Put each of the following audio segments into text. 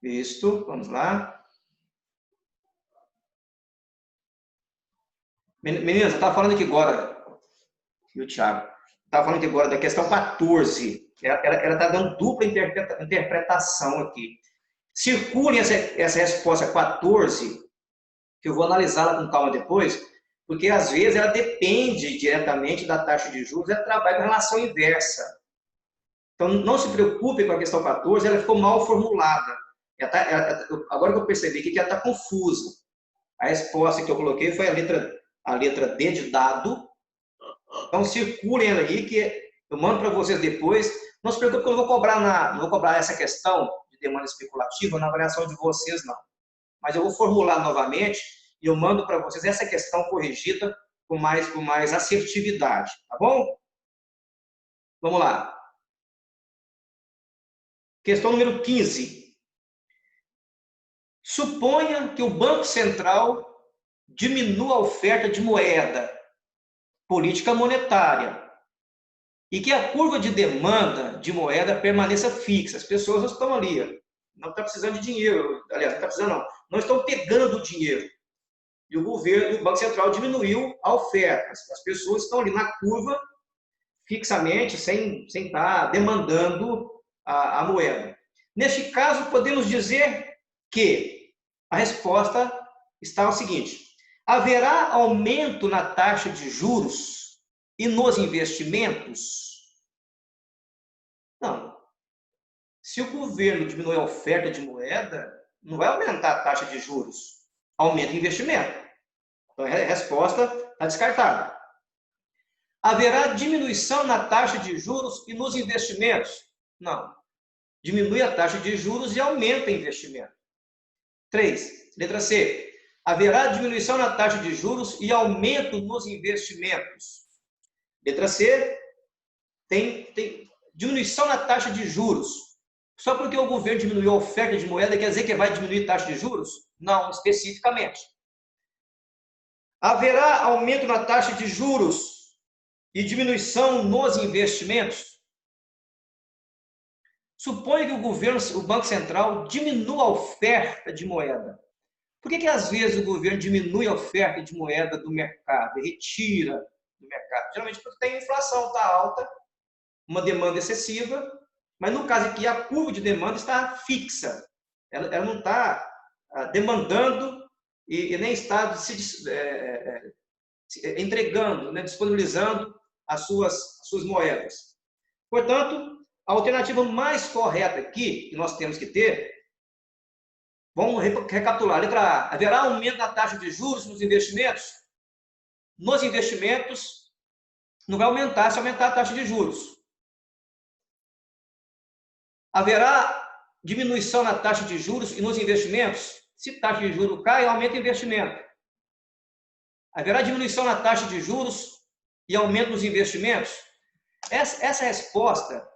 Isto, vamos lá. Meninas, eu estava falando aqui agora, e o Thiago, estava falando aqui agora da questão 14. Ela está dando dupla interpretação aqui. Circule essa resposta 14, que eu vou analisá-la com calma depois, porque às vezes ela depende diretamente da taxa de juros, ela trabalha com relação inversa. Então, não se preocupe com a questão 14, ela ficou mal formulada. Agora que eu percebi que ela está confusa. A resposta que eu coloquei foi a letra D de dado. Então, circulem ela aí, que eu mando para vocês depois. Não se preocupe que eu não vou cobrar essa questão de demanda especulativa na avaliação de vocês, não. Mas eu vou formular novamente e eu mando para vocês essa questão corrigida com mais assertividade, tá bom? Vamos lá. Questão número 15. Suponha que o Banco Central diminua a oferta de moeda, política monetária, e que a curva de demanda de moeda permaneça fixa. As pessoas não estão ali, não estão precisando de dinheiro, aliás, não estão precisando, não estão pegando dinheiro. E o governo, o Banco Central diminuiu a oferta. As pessoas estão ali na curva fixamente, sem estar demandando a moeda. Neste caso, podemos dizer que a resposta está o seguinte: haverá aumento na taxa de juros e nos investimentos? Não. Se o governo diminuir a oferta de moeda, não vai aumentar a taxa de juros, aumenta o investimento. Então, a resposta está descartada. Haverá diminuição na taxa de juros e nos investimentos? Não. Diminui a taxa de juros e aumenta o investimento. 3. Letra C. Haverá diminuição na taxa de juros e aumento nos investimentos. Letra C. Tem diminuição na taxa de juros. Só porque o governo diminuiu a oferta de moeda, quer dizer que vai diminuir a taxa de juros? Não, especificamente. Haverá aumento na taxa de juros e diminuição nos investimentos? Suponha que o Banco Central diminua a oferta de moeda. Por que às vezes o governo diminui a oferta de moeda do mercado, retira do mercado? Geralmente porque tem inflação, está alta, uma demanda excessiva, mas no caso aqui a curva de demanda está fixa. Ela não está demandando e nem está entregando, né, disponibilizando as suas moedas. Portanto, a alternativa mais correta aqui, que nós temos que ter, vamos recapitular. Letra A. Haverá aumento na taxa de juros nos investimentos? Nos investimentos, não vai aumentar se aumentar a taxa de juros. Haverá diminuição na taxa de juros e nos investimentos? Se a taxa de juros cai, aumenta o investimento. Haverá diminuição na taxa de juros e aumento nos investimentos? Essa resposta,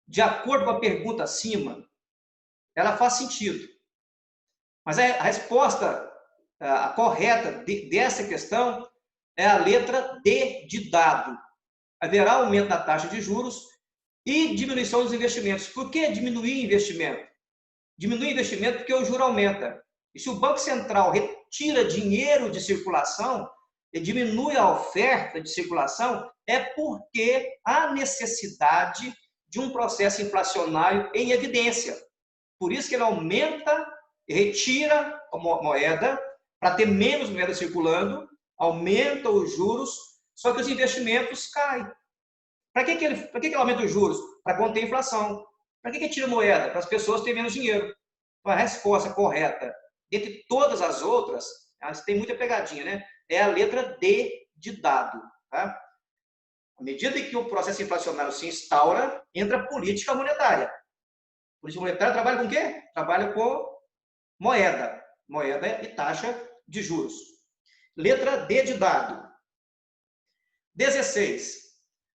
de acordo com a pergunta acima, ela faz sentido. Mas a resposta correta dessa questão é a letra D de dado. Haverá aumento da taxa de juros e diminuição dos investimentos. Por que diminuir investimento? Diminui investimento porque o juro aumenta. E se o Banco Central retira dinheiro de circulação e diminui a oferta de circulação, é porque há necessidade de um processo inflacionário em evidência. Por isso que ele aumenta e retira a moeda para ter menos moeda circulando, aumenta os juros, só que os investimentos caem. Para que ele aumenta os juros? Para conter a inflação. Para que tira moeda? Para as pessoas terem menos dinheiro. Então, a resposta correta, dentre todas as outras, tem muita pegadinha, né? É a letra D de dado. Tá? À medida que o processo inflacionário se instaura, entra a política monetária. A política monetária trabalha com o quê? Trabalha com moeda. Moeda e taxa de juros. Letra D de dado. 16.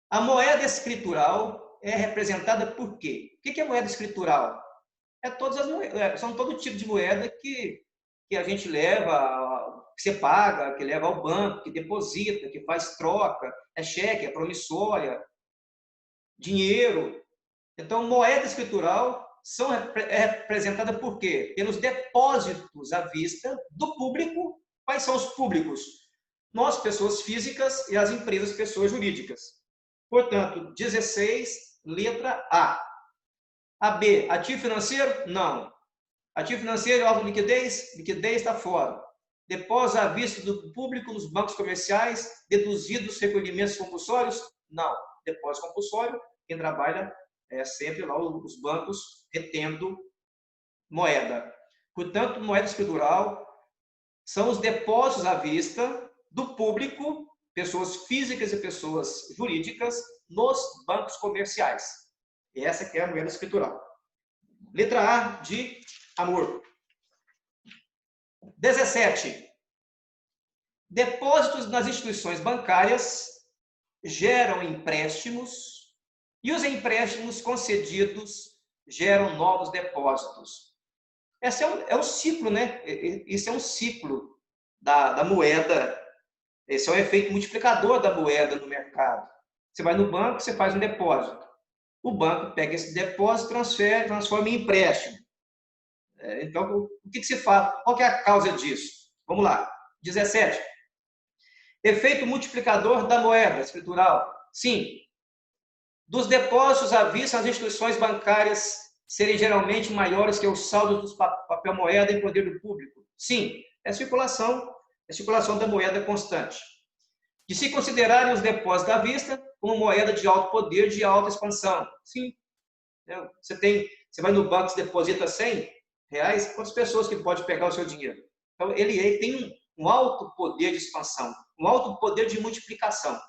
A moeda escritural é representada por quê? O que é moeda escritural? São todo tipo de moeda que a gente leva, que você paga, que leva ao banco, que deposita, que faz troca, é cheque, é promissória, dinheiro. Então, moeda escritural é representada por quê? Pelos depósitos à vista do público. Quais são os públicos? Nós, pessoas físicas, e as empresas, pessoas jurídicas. Portanto, 16, letra A. A B, ativo financeiro? Não. Ativo financeiro é alvo de liquidez? Liquidez está fora. Depósito à vista do público nos bancos comerciais, deduzidos recolhimentos compulsórios? Não. Depósito compulsório, quem trabalha é sempre lá os bancos retendo moeda. Portanto, moeda escritural são os depósitos à vista do público, pessoas físicas e pessoas jurídicas, nos bancos comerciais. Essa que é a moeda escritural. Letra A de amor. 17. Depósitos nas instituições bancárias geram empréstimos e os empréstimos concedidos geram novos depósitos. Esse é um ciclo, né? Isso é um ciclo da moeda. Esse é o efeito multiplicador da moeda no mercado. Você vai no banco, você faz um depósito. O banco pega esse depósito, transforma em empréstimo. Então, o que se fala? Qual que é a causa disso? Vamos lá. 17. Efeito multiplicador da moeda escritural. Sim. Dos depósitos à vista nas instituições bancárias serem geralmente maiores que o saldo dos papel moeda em poder do público. Sim. É a circulação da moeda constante. De se considerarem os depósitos à vista como moeda de alto poder, de alta expansão. Sim. Você vai no banco e deposita 100 reais, quantas pessoas que pode pegar o seu dinheiro? Então, ele tem um alto poder de expansão, um alto poder de multiplicação.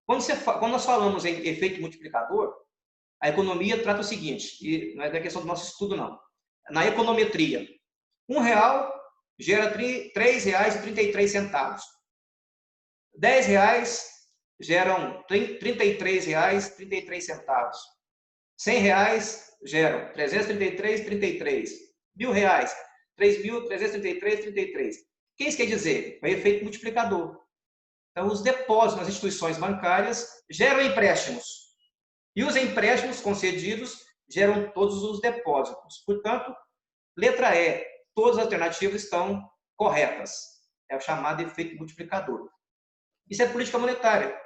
Quando nós falamos em efeito multiplicador, a economia trata o seguinte, e não é da questão do nosso estudo, não. Na econometria, R$1 gera R$3,33. R$10 geram R$33,33. R$100 geram R$333,33. R$1.000, R$3.333,33. O que isso quer dizer? É o efeito multiplicador. Então, os depósitos nas instituições bancárias geram empréstimos. E os empréstimos concedidos geram todos os depósitos. Portanto, letra E, todas as alternativas estão corretas. É o chamado efeito multiplicador. Isso é política monetária.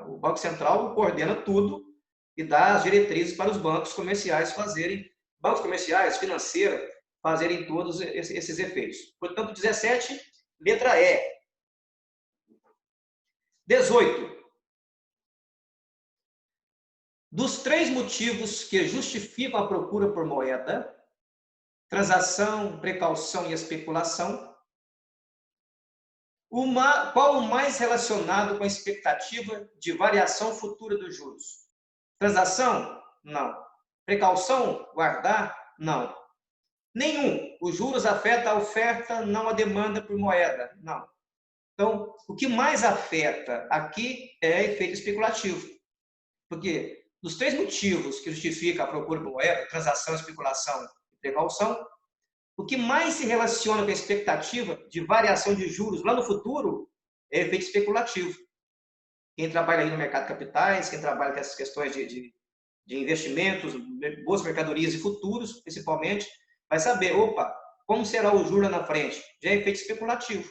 O Banco Central coordena tudo e dá as diretrizes para os bancos comerciais financeiros, fazerem todos esses efeitos. Portanto, 17, letra E. 18. Dos 3 motivos que justificam a procura por moeda, transação, precaução e especulação, qual o mais relacionado com a expectativa de variação futura dos juros? Transação? Não. Precaução? Guardar? Não. Nenhum. Os juros afetam a oferta, não a demanda por moeda? Não. Então, o que mais afeta aqui é efeito especulativo. Porque dos 3 motivos que justificam a procura por moeda, transação, especulação e precaução, o que mais se relaciona com a expectativa de variação de juros lá no futuro é efeito especulativo. Quem trabalha aí no mercado de capitais, quem trabalha com essas questões de investimentos, boas mercadorias e futuros, principalmente, vai saber, opa, como será o juro lá na frente? Já é efeito especulativo.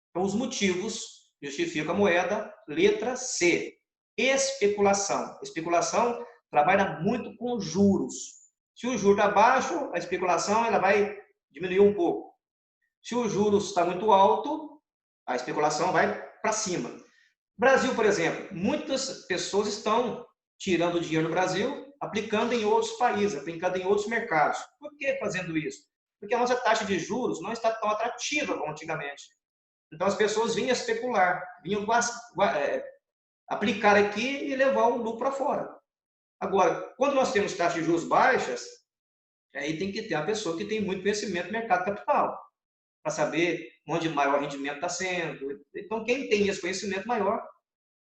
Então, os motivos justificam a moeda, letra C. Especulação. Especulação trabalha muito com juros. Se o juro está baixo, a especulação ela vai diminuir um pouco. Se o juro está muito alto, a especulação vai para cima. Brasil, por exemplo, muitas pessoas estão tirando dinheiro no Brasil, aplicando em outros países, aplicando em outros mercados. Por que fazendo isso? Porque a nossa taxa de juros não está tão atrativa como antigamente. Então, as pessoas vinham especular, vinham aplicar aqui e levar o lucro para fora. Agora, quando nós temos taxas de juros baixas, aí tem que ter uma pessoa que tem muito conhecimento do mercado capital, para saber onde maior rendimento está sendo. Então, quem tem esse conhecimento maior,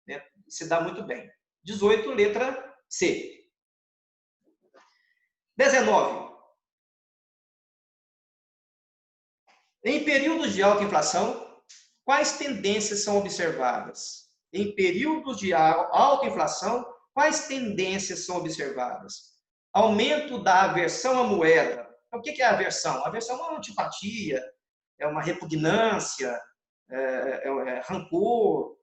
né, se dá muito bem. 18, letra C. 19. Em períodos de alta inflação, quais tendências são observadas? Em períodos de alta inflação, quais tendências são observadas? Aumento da aversão à moeda. Então, o que é aversão? Aversão é uma antipatia, é uma repugnância, é rancor.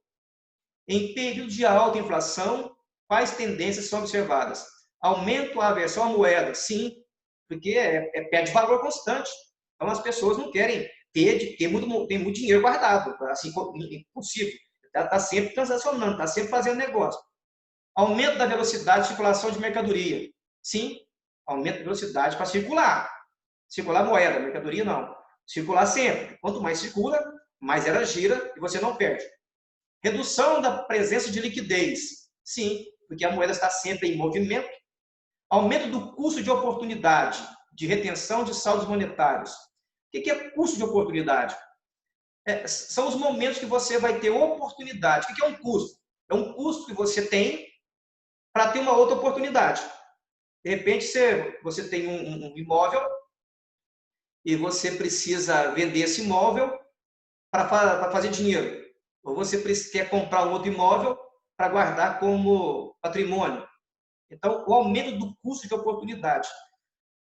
Em período de alta inflação, quais tendências são observadas? Aumento a aversão à moeda, sim, porque perde valor constante. Então, as pessoas não querem ter muito dinheiro guardado, assim, impossível. Está sempre transacionando, está sempre fazendo negócio. Aumento da velocidade de circulação de mercadoria. Sim, aumento da velocidade para circular. Circular moeda, mercadoria não. Circular sempre. Quanto mais circula, mais ela gira e você não perde. Redução da presença de liquidez. Sim, porque a moeda está sempre em movimento. Aumento do custo de oportunidade, de retenção de saldos monetários. O que é custo de oportunidade? São os momentos que você vai ter oportunidade. O que é um custo? É um custo que você tem para ter uma outra oportunidade. De repente, você tem um imóvel e você precisa vender esse imóvel para fazer dinheiro. Ou você quer comprar um outro imóvel para guardar como patrimônio. Então, o aumento do custo de oportunidade,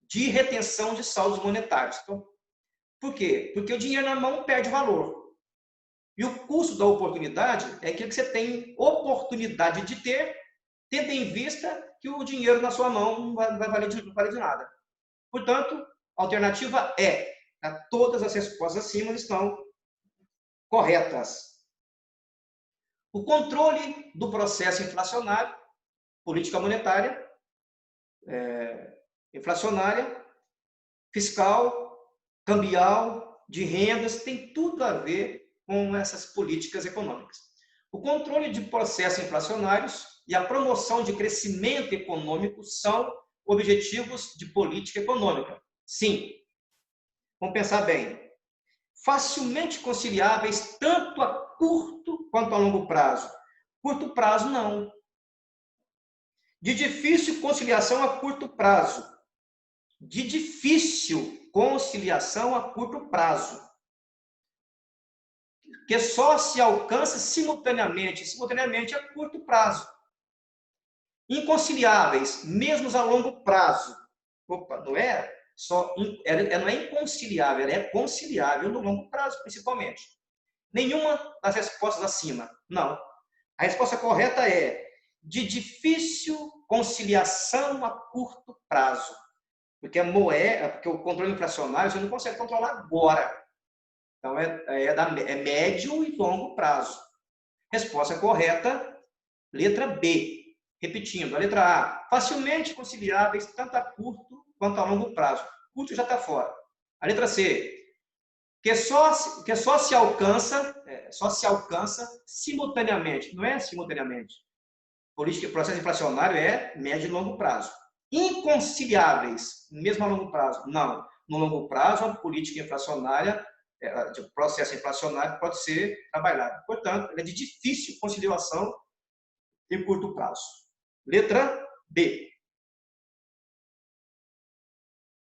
de retenção de saldos monetários. Então, por quê? Porque o dinheiro na mão perde valor. E o custo da oportunidade é aquilo que você tem oportunidade de ter, tendo em vista que o dinheiro na sua mão não vai valer de nada. Portanto, a alternativa é, todas as respostas acima estão corretas. O controle do processo inflacionário, política monetária, inflacionária, fiscal, cambial, de rendas, tem tudo a ver com essas políticas econômicas. O controle de processos inflacionários e a promoção de crescimento econômico são objetivos de política econômica. Sim. Vamos pensar bem. Facilmente conciliáveis tanto a curto quanto a longo prazo. Curto prazo, não. De difícil conciliação a curto prazo. De difícil conciliação a curto prazo. Que só se alcança simultaneamente a curto prazo. Inconciliáveis, mesmo a longo prazo. Opa, não é inconciliável, ela é conciliável no longo prazo, principalmente. Nenhuma das respostas acima, não. A resposta correta é de difícil conciliação a curto prazo. Porque porque o controle inflacionário você não consegue controlar agora. Então, é médio e longo prazo. Resposta correta, letra B. Repetindo, a letra A, facilmente conciliáveis tanto a curto quanto a longo prazo. Curto já está fora. A letra C, que só se alcança simultaneamente. Não é simultaneamente. Processo inflacionário é médio e longo prazo. Inconciliáveis, mesmo a longo prazo. Não. No longo prazo, a política inflacionária, o processo inflacionário pode ser trabalhado. Portanto, é de difícil conciliação em curto prazo. Letra B.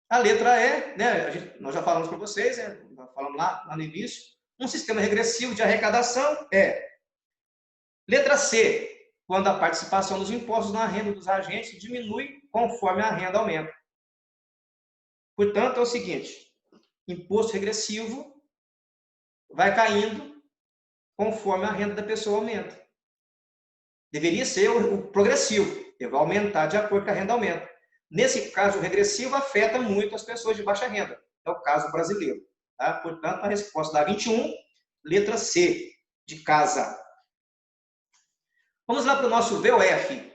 A letra E, né, nós já falamos para vocês, nós falamos lá no início, um sistema regressivo de arrecadação é. Letra C, quando a participação dos impostos na renda dos agentes diminui conforme a renda aumenta. Portanto, é o seguinte, imposto regressivo vai caindo conforme a renda da pessoa aumenta. Deveria ser o progressivo, ele vai aumentar de acordo com a renda aumenta. Nesse caso, o regressivo afeta muito as pessoas de baixa renda. É o caso brasileiro. Tá? Portanto, a resposta da 21, letra C, de casa. Vamos lá para o nosso VOF.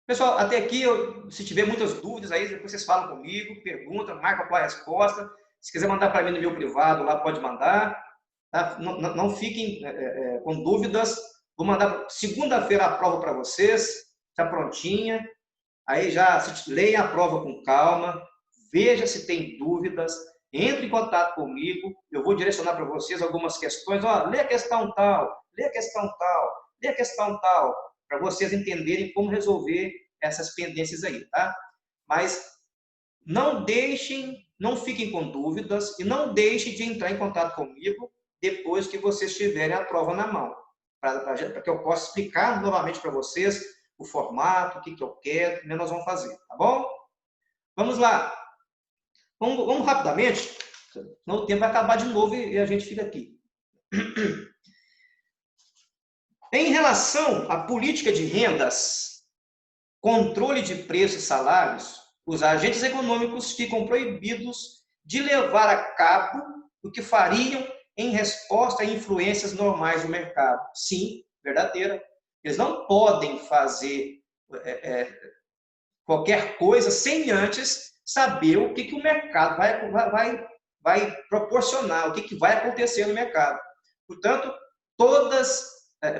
Pessoal, até aqui, se tiver muitas dúvidas aí, depois vocês falam comigo, perguntam, marcam qual é a resposta. Se quiser mandar para mim no meu privado, lá pode mandar. Tá? Não fiquem com dúvidas. Vou mandar segunda-feira a prova para vocês. Está prontinha. Aí já leia a prova com calma. Veja se tem dúvidas. Entre em contato comigo. Eu vou direcionar para vocês algumas questões. Lê a questão tal, lê a questão tal, lê a questão tal. Para vocês entenderem como resolver essas pendências aí, tá? Mas não fiquem com dúvidas e não deixem de entrar em contato comigo depois que vocês tiverem a prova na mão, para que eu possa explicar novamente para vocês o formato, o que eu quero, como nós vamos fazer, tá bom? Vamos lá. Vamos rapidamente, senão o tempo vai acabar de novo e a gente fica aqui. Em relação à política de rendas, controle de preços e salários, os agentes econômicos ficam proibidos de levar a cabo o que fariam em resposta a influências normais do mercado. Sim, verdadeira. Eles não podem fazer qualquer coisa sem antes saber o que o mercado vai proporcionar, o que vai acontecer no mercado. Portanto, todas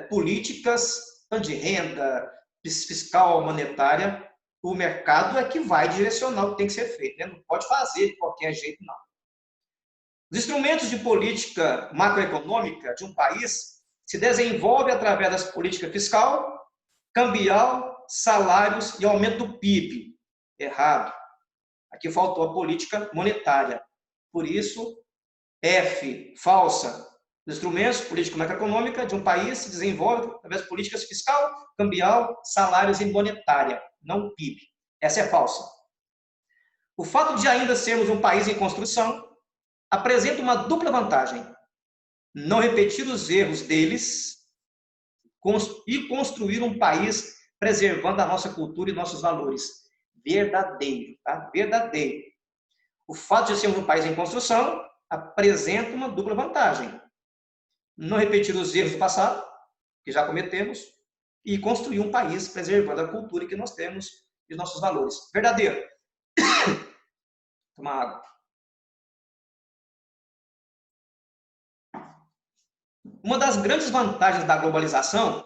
políticas de renda fiscal, monetária, o mercado é que vai direcionar o que tem que ser feito, né? Não pode fazer de qualquer jeito, não. Os instrumentos de política macroeconômica de um país se desenvolvem através das políticas fiscal, cambial, salários e aumento do PIB. Errado. Aqui faltou a política monetária. Por isso, F, falsa. Os instrumentos de política macroeconômica de um país se desenvolvem através de políticas fiscal, cambial, salários e monetária, não PIB. Essa é falsa. O fato de ainda sermos um país em construção apresenta uma dupla vantagem. Não repetir os erros deles e construir um país preservando a nossa cultura e nossos valores. Verdadeiro, tá? Verdadeiro. O fato de sermos um país em construção apresenta uma dupla vantagem. Não repetir os erros do passado, que já cometemos, e construir um país preservando a cultura que nós temos e os nossos valores. Verdadeiro. Tomar água. Uma das grandes vantagens da globalização,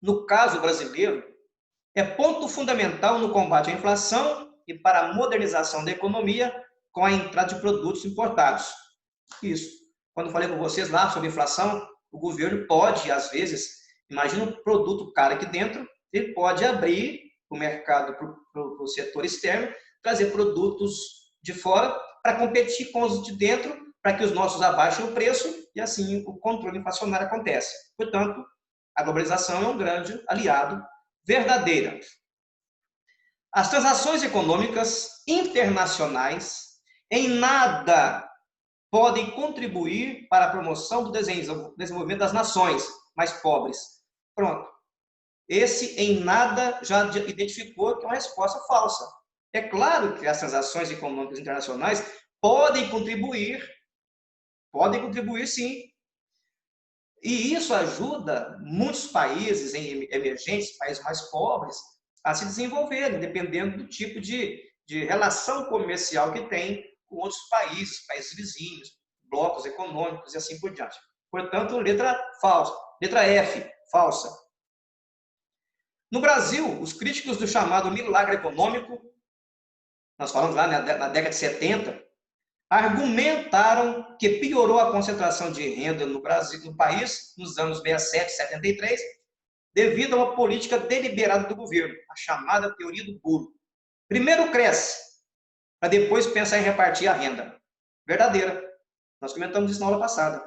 no caso brasileiro, é ponto fundamental no combate à inflação e para a modernização da economia com a entrada de produtos importados. Isso. Quando eu falei com vocês lá sobre inflação, o governo pode, às vezes, imagina um produto caro aqui dentro, ele pode abrir o mercado para o setor externo, trazer produtos de fora para competir com os de dentro, para que os nossos abaixem o preço e assim o controle inflacionário acontece. Portanto, a globalização é um grande aliado verdadeiro. As transações econômicas internacionais em nada podem contribuir para a promoção do desenvolvimento das nações mais pobres. Pronto. Esse em nada já identificou que é uma resposta falsa. É claro que as transações econômicas internacionais podem contribuir sim. E isso ajuda muitos países emergentes, países mais pobres, a se desenvolverem, dependendo do tipo de relação comercial que tem com outros países vizinhos, blocos econômicos e assim por diante. Portanto, letra falsa. Letra F, falsa. No Brasil, os críticos do chamado milagre econômico, nós falamos lá na década de 70, argumentaram que piorou a concentração de renda no Brasil, no país, nos anos 67 e 73, devido a uma política deliberada do governo, a chamada teoria do bolo. Primeiro cresce, para depois pensar em repartir a renda. Verdadeira. Nós comentamos isso na aula passada.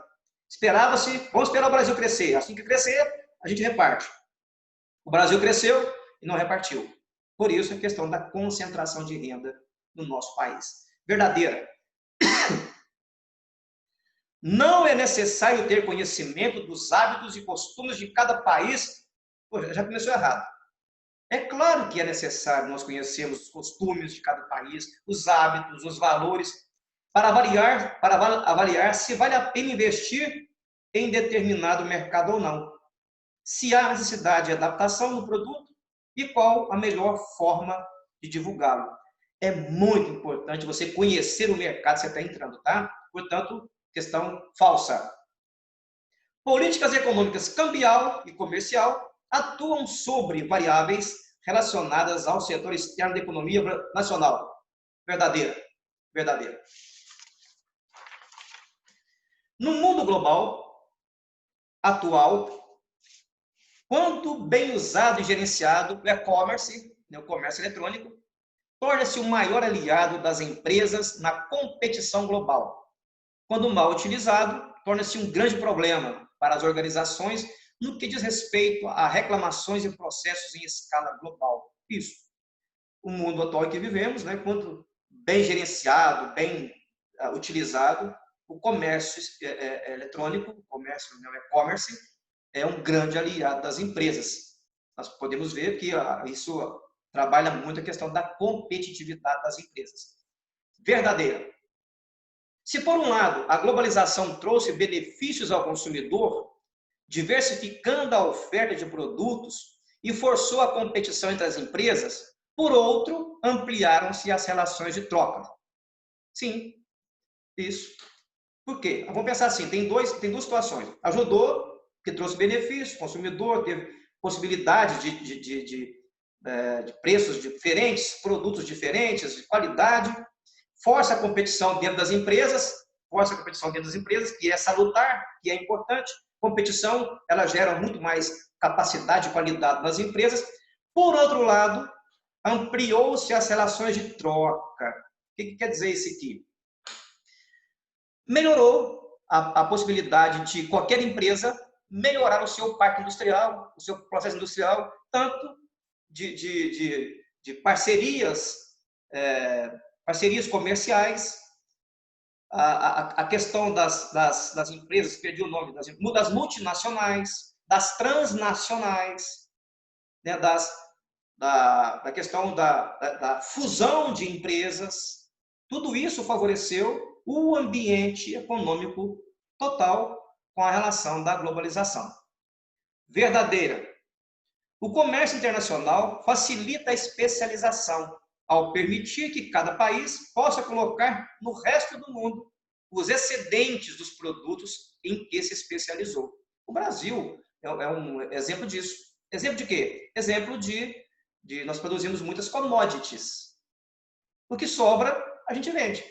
Esperava-se, vamos esperar o Brasil crescer. Assim que crescer, a gente reparte. O Brasil cresceu e não repartiu. Por isso, a questão da concentração de renda no nosso país. Verdadeira. Não é necessário ter conhecimento dos hábitos e costumes de cada país. Pô, já começou errado. É claro que é necessário nós conhecermos os costumes de cada país, os hábitos, os valores, para avaliar se vale a pena investir em determinado mercado ou não. Se há necessidade de adaptação no produto e qual a melhor forma de divulgá-lo. É muito importante você conhecer o mercado que você está entrando, tá? Portanto, questão falsa. Políticas econômicas cambial e comercial atuam sobre variáveis relacionadas ao setor externo da economia nacional. Verdadeira. Verdadeira. No mundo global atual, quando bem usado e gerenciado, o e-commerce, o comércio eletrônico, torna-se o maior aliado das empresas na competição global. Quando mal utilizado, torna-se um grande problema para as organizações no que diz respeito a reclamações e processos em escala global. Isso. O mundo atual em que vivemos, né, quanto bem gerenciado, bem utilizado, o comércio eletrônico, o comércio, o e-commerce, é um grande aliado das empresas. Nós podemos ver que isso trabalha muito a questão da competitividade das empresas. Verdadeira. Se, por um lado, a globalização trouxe benefícios ao consumidor, diversificando a oferta de produtos e forçou a competição entre as empresas, por outro, ampliaram-se as relações de troca. Sim, isso. Por quê? Vamos pensar assim, tem duas situações. Ajudou, que trouxe benefícios, o consumidor teve possibilidade de preços diferentes, produtos diferentes, de qualidade, força a competição dentro das empresas, que é salutar, que é importante. Competição, ela gera muito mais capacidade e qualidade nas empresas. Por outro lado, ampliou-se as relações de troca. O que quer dizer isso aqui? Melhorou a possibilidade de qualquer empresa melhorar o seu parque industrial, o seu processo industrial, tanto de parcerias, parcerias comerciais, a questão das empresas, perdi o nome, das multinacionais, das transnacionais, né, da questão da fusão de empresas. Tudo isso favoreceu o ambiente econômico total com a relação da globalização. Verdadeira. O comércio internacional facilita a especialização, ao permitir que cada país possa colocar no resto do mundo os excedentes dos produtos em que se especializou. O Brasil é um exemplo disso. Exemplo de quê? Exemplo de nós produzimos muitas commodities. O que sobra, a gente vende.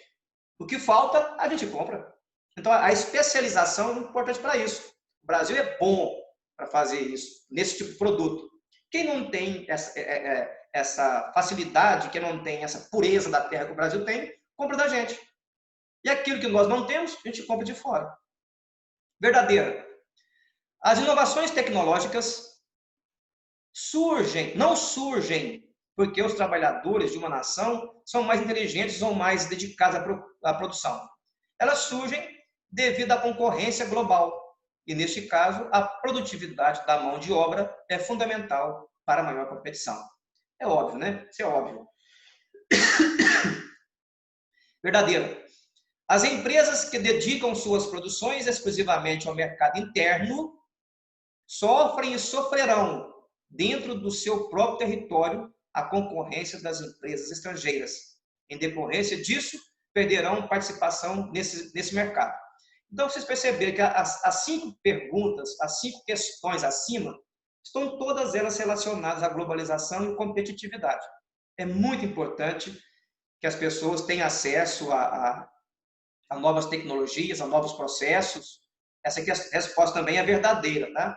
O que falta, a gente compra. Então, a especialização é importante para isso. O Brasil é bom para fazer isso, nesse tipo de produto. Quem não tem essa facilidade, quem não tem essa pureza da terra que o Brasil tem, compra da gente. E aquilo que nós não temos, a gente compra de fora. Verdadeira. As inovações tecnológicas não surgem porque os trabalhadores de uma nação são mais inteligentes ou mais dedicados à produção. Elas surgem devido à concorrência global. E, neste caso, a produtividade da mão de obra é fundamental para a maior competição. É óbvio, né? Isso é óbvio. Verdadeiro. As empresas que dedicam suas produções exclusivamente ao mercado interno sofrem e sofrerão, dentro do seu próprio território, a concorrência das empresas estrangeiras. Em decorrência disso, perderão participação nesse mercado. Então, vocês perceberam que as 5 perguntas, as 5 questões acima, estão todas elas relacionadas à globalização e competitividade. É muito importante que as pessoas tenham acesso a novas tecnologias, a novos processos. Essa resposta também é verdadeira, tá?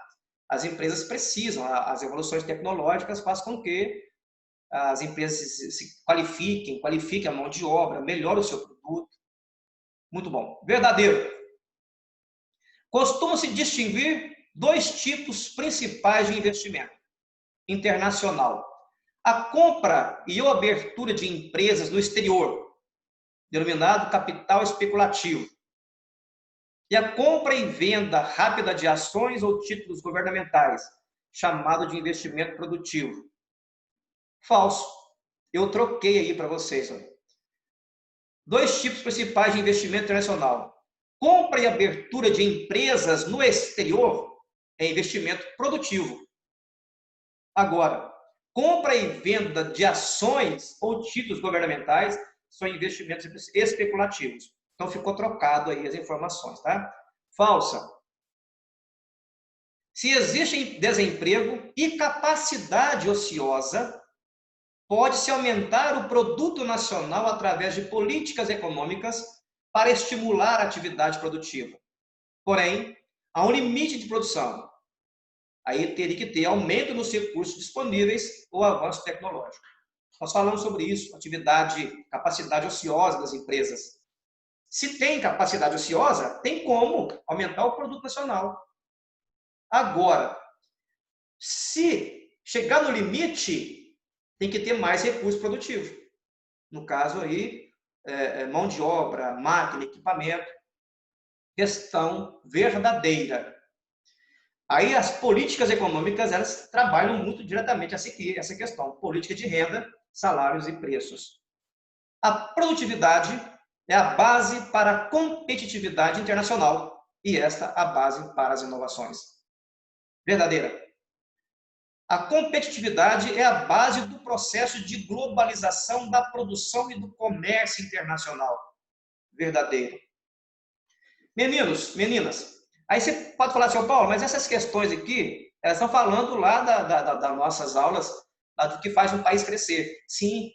As empresas precisam, as evoluções tecnológicas fazem com que as empresas se qualifiquem a mão de obra, melhorem o seu produto. Muito bom. Verdadeiro. Costumam-se distinguir 2 tipos principais de investimento internacional. A compra e a abertura de empresas no exterior, denominado capital especulativo. E a compra e venda rápida de ações ou títulos governamentais, chamado de investimento produtivo. Falso. Eu troquei aí para vocês. Ó. 2 tipos principais de investimento internacional. Compra e abertura de empresas no exterior é investimento produtivo. Agora, compra e venda de ações ou títulos governamentais são investimentos especulativos. Então, ficou trocado aí as informações, tá? Falsa. Se existe desemprego e capacidade ociosa, pode-se aumentar o produto nacional através de políticas econômicas para estimular a atividade produtiva. Porém, há um limite de produção. Aí teria que ter aumento nos recursos disponíveis ou avanço tecnológico. Nós falamos sobre isso, capacidade ociosa das empresas. Se tem capacidade ociosa, tem como aumentar o produto nacional. Agora, Se chegar no limite, tem que ter mais recurso produtivo. No caso aí, mão de obra, máquina, equipamento, questão verdadeira. Aí as políticas econômicas, elas trabalham muito diretamente essa questão, política de renda, salários e preços. A produtividade é a base para a competitividade internacional e esta a base para as inovações. Verdadeira. A competitividade é a base do processo de globalização da produção e do comércio internacional. Verdadeiro. Meninos, meninas, aí você pode falar, São Paulo, mas essas questões aqui, elas estão falando lá das nossas aulas, lá do que faz um país crescer. Sim,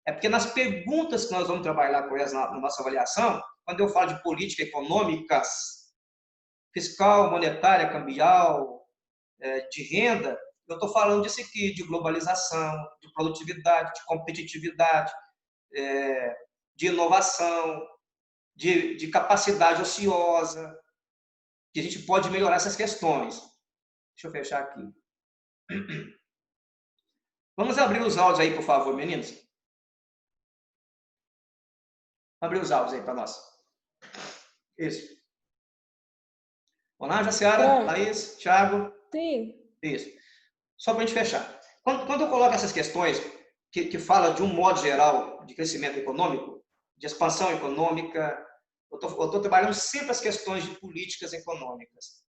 é porque nas perguntas que nós vamos trabalhar com elas na nossa avaliação, quando eu falo de política econômicas, fiscal, monetária, cambial, de renda, eu estou falando disso aqui, de globalização, de produtividade, de competitividade, de inovação, de capacidade ociosa, que a gente pode melhorar essas questões. Deixa eu fechar aqui. Vamos abrir os áudios aí, por favor, meninos. Abrir os áudios aí para nós. Isso. Olá, Jaciara, Laís, Thiago. Sim. Isso. Só para a gente fechar. Quando eu coloco essas questões que falam de um modo geral de crescimento econômico, de expansão econômica, eu estou trabalhando sempre as questões de políticas econômicas.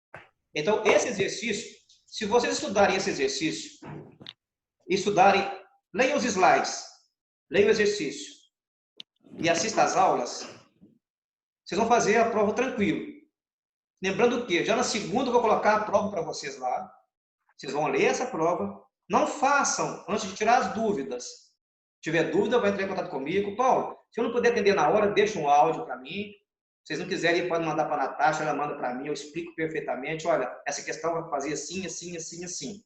Então, esse exercício, se vocês estudarem esse exercício, leiam os slides, leiam o exercício e assistam às aulas, vocês vão fazer a prova tranquilo. Lembrando que já na segunda eu vou colocar a prova para vocês lá. Vocês vão ler essa prova. Não façam antes de tirar as dúvidas. Se tiver dúvida, vai entrar em contato comigo. Paulo, se eu não puder atender na hora, deixa um áudio para mim. Se vocês não quiserem, podem mandar para a Natasha, ela manda para mim, eu explico perfeitamente. Olha, essa questão vai fazer assim, assim, assim, assim.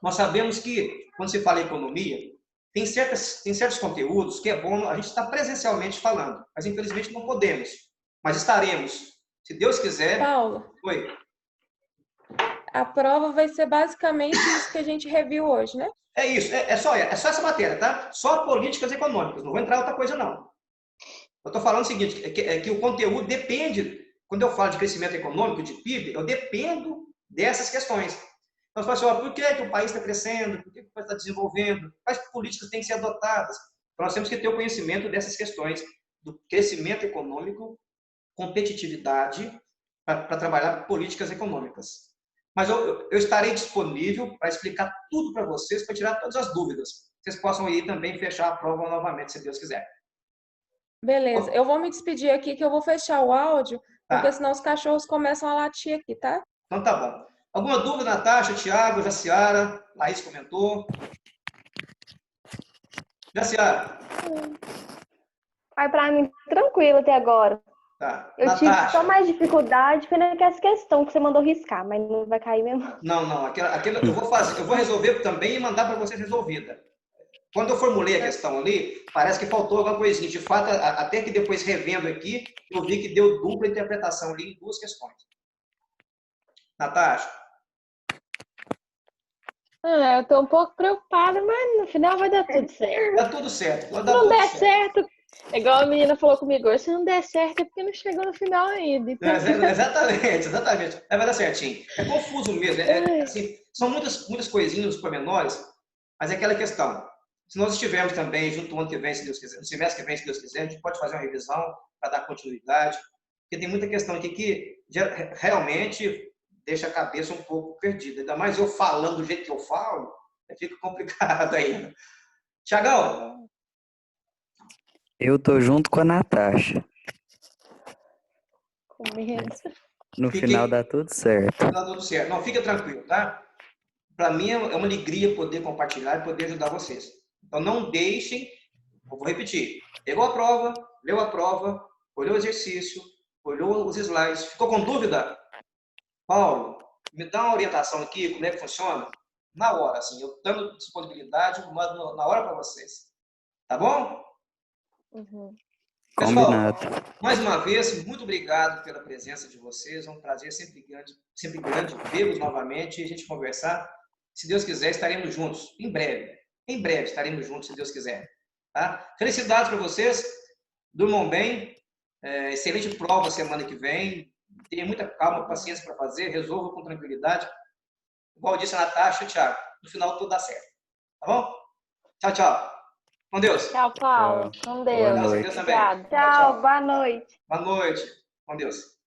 Nós sabemos que, quando se fala em economia, tem certos conteúdos que é bom a gente estar presencialmente falando, mas infelizmente não podemos. Mas estaremos. Se Deus quiser. Paulo. Oi. A prova vai ser basicamente isso que a gente reviu hoje, né? É isso, é só essa matéria, tá? Só políticas econômicas, não vou entrar em outra coisa, não. Eu estou falando o seguinte, que o conteúdo depende, quando eu falo de crescimento econômico, de PIB, eu dependo dessas questões. Então, você fala assim, por que o país está crescendo? Por que o país está desenvolvendo? Quais políticas têm que ser adotadas? Então, nós temos que ter o conhecimento dessas questões do crescimento econômico, competitividade, para trabalhar políticas econômicas. Mas eu estarei disponível para explicar tudo para vocês, para tirar todas as dúvidas. Vocês possam ir também fechar a prova novamente, se Deus quiser. Beleza. Eu vou me despedir aqui, que eu vou fechar o áudio, porque senão os cachorros começam a latir aqui, tá? Então tá bom. Alguma dúvida, Natasha, Thiago, Jaciara? Laís comentou. Jaciara. Para mim, tranquilo até agora. Tá. Eu tive só mais dificuldade foi naquela questão que você mandou riscar, mas não vai cair mesmo. Não. Aquilo eu vou resolver também e mandar para vocês resolvida. Quando eu formulei a questão ali, parece que faltou alguma coisinha. De fato, até que depois revendo aqui, eu vi que deu dupla interpretação ali em duas questões. Natasha? Eu estou um pouco preocupada, mas no final vai dar tudo certo. Dá tudo certo. Se não der certo, igual a menina falou comigo hoje, se não der certo é porque não chegou no final ainda. Então... Exatamente. Vai dar certinho. É confuso mesmo. Assim, são muitas coisinhas, pormenores, mas é aquela questão. Se nós estivermos também junto ao ano que vem, se Deus quiser, no semestre que vem, se Deus quiser, a gente pode fazer uma revisão para dar continuidade, porque tem muita questão aqui que realmente deixa a cabeça um pouco perdida. Ainda mais eu falando do jeito que eu falo, fica complicado ainda. Thiagão? Eu tô junto com a Natasha. No final dá tudo certo. Dá tudo certo. Não, fica tranquilo, tá? Para mim é uma alegria poder compartilhar e poder ajudar vocês. Então, não deixem, eu vou repetir, pegou a prova, leu a prova, olhou o exercício, olhou os slides, ficou com dúvida? Paulo, me dá uma orientação aqui, como é que funciona? Na hora, assim, eu dando disponibilidade, eu mando na hora para vocês. Tá bom? Uhum. Pessoal, Combinado. mais uma vez, muito obrigado pela presença de vocês. É um prazer sempre grande vê-los novamente e a gente conversar. Se Deus quiser, estaremos juntos em breve. Em breve estaremos juntos, se Deus quiser. Tá? Felicidades para vocês. Durmam bem. Excelente prova semana que vem. Tenha muita calma, paciência para fazer. Resolva com tranquilidade. Igual disse a Natasha e o Thiago. No final tudo dá certo. Tá bom? Tchau, tchau. Com Deus. Tchau, Paulo. Com Boa Deus. noite. Deus também. Obrigada. Tchau, tchau. Boa noite. Boa noite. Com Deus.